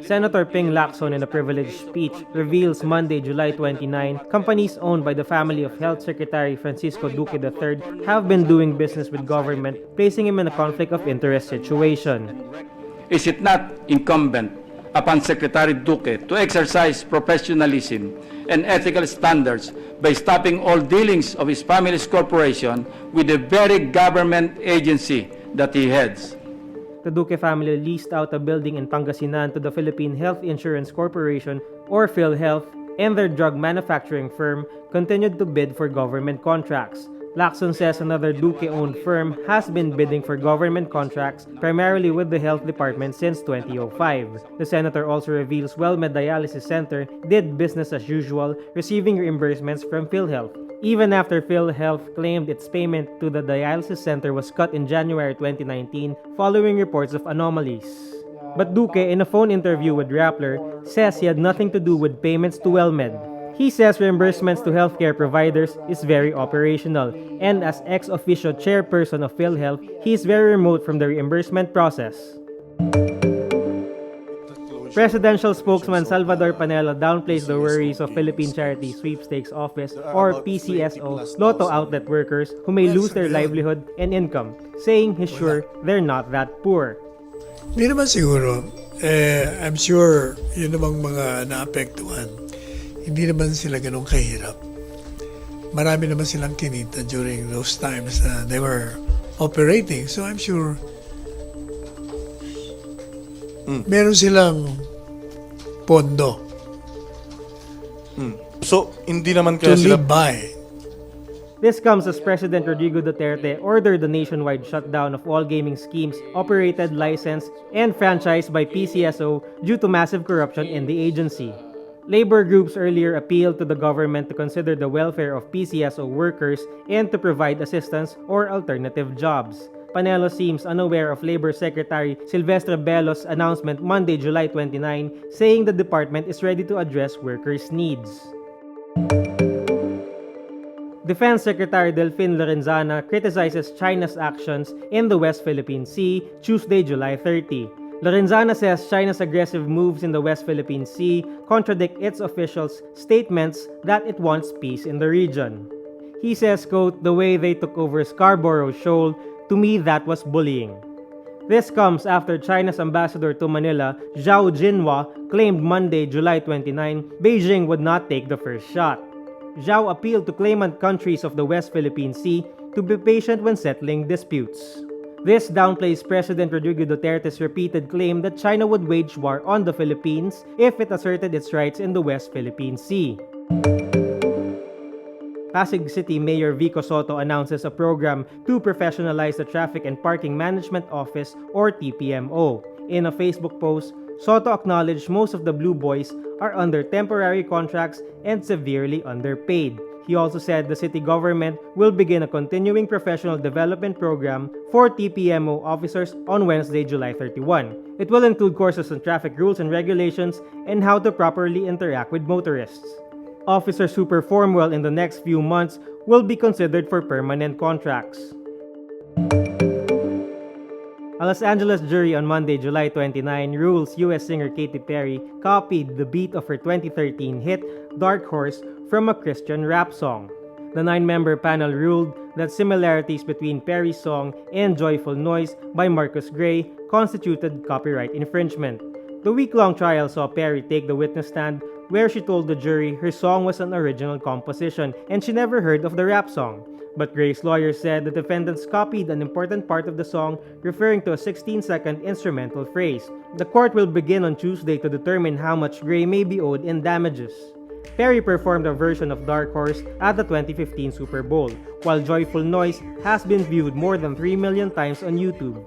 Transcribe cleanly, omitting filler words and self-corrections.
Senator Ping Lacson, in a privileged speech, reveals Monday, July 29, companies owned by the family of Health Secretary Francisco Duque III have been doing business with government, placing him in a conflict of interest situation. Is it not incumbent upon Secretary Duque to exercise professionalism and ethical standards by stopping all dealings of his family's corporation with the very government agency that he heads? The Duque family leased out a building in Pangasinan to the Philippine Health Insurance Corporation, or PhilHealth, and their drug manufacturing firm continued to bid for government contracts. Lacson says another Duque-owned firm has been bidding for government contracts, primarily with the health department, since 2005. The senator also reveals WellMed Dialysis Center did business as usual, receiving reimbursements from PhilHealth, even after PhilHealth claimed its payment to the dialysis center was cut in January 2019 following reports of anomalies. But Duque, in a phone interview with Rappler, says he had nothing to do with payments to WellMed. He says reimbursements to healthcare providers is very operational, and as ex-officio chairperson of PhilHealth, he is very remote from the reimbursement process. Presidential spokesman Salvador Panelo downplays the worries of Philippine Charity Sweepstakes Office, or PCSO, lotto outlet workers who may lose their livelihood and income, saying he's sure they're not that poor. Hindi naman siguro. I'm sure yun namang mga naapektuhan. Hindi naman sila ganun kahirap. Marami naman silang kinita during those times na they were operating. So I'm sure meron silang pondo So, hindi naman to kaya sila... live by. This comes as President Rodrigo Duterte ordered the nationwide shutdown of all gaming schemes operated, licensed, and franchised by PCSO due to massive corruption in the agency. Labor groups earlier appealed to the government to consider the welfare of PCSO workers and to provide assistance or alternative jobs. Panelo seems unaware of Labor Secretary Silvestre Bello's announcement Monday, July 29, saying the department is ready to address workers' needs. Defense Secretary Delfin Lorenzana criticizes China's actions in the West Philippine Sea Tuesday, July 30. Lorenzana says China's aggressive moves in the West Philippine Sea contradict its officials' statements that it wants peace in the region. He says, quote, "The way they took over Scarborough Shoal, to me that was bullying." This comes after China's ambassador to Manila, Zhao Jinhua, claimed Monday, July 29, Beijing would not take the first shot. Zhao appealed to claimant countries of the West Philippine Sea to be patient when settling disputes. This downplays President Rodrigo Duterte's repeated claim that China would wage war on the Philippines if it asserted its rights in the West Philippine Sea. Pasig City Mayor Vico Sotto announces a program to professionalize the Traffic and Parking Management Office, or TPMO. In a Facebook post, Sotto acknowledged most of the Blue Boys are under temporary contracts and severely underpaid. He also said the city government will begin a continuing professional development program for TPMO officers on Wednesday, July 31. It will include courses on traffic rules and regulations and how to properly interact with motorists. Officers who perform well in the next few months will be considered for permanent contracts. A Los Angeles jury on Monday, July 29, rules US singer Katy Perry copied the beat of her 2013 hit Dark Horse from a Christian rap song. The 9-member panel ruled that similarities between Perry's song and Joyful Noise by Marcus Gray constituted copyright infringement. The week-long trial saw Perry take the witness stand, where she told the jury her song was an original composition and she never heard of the rap song. But Gray's lawyer said the defendants copied an important part of the song, referring to a 16-second instrumental phrase. The court will begin on Tuesday to determine how much Gray may be owed in damages. Perry performed a version of Dark Horse at the 2015 Super Bowl, while Joyful Noise has been viewed more than 3 million times on YouTube.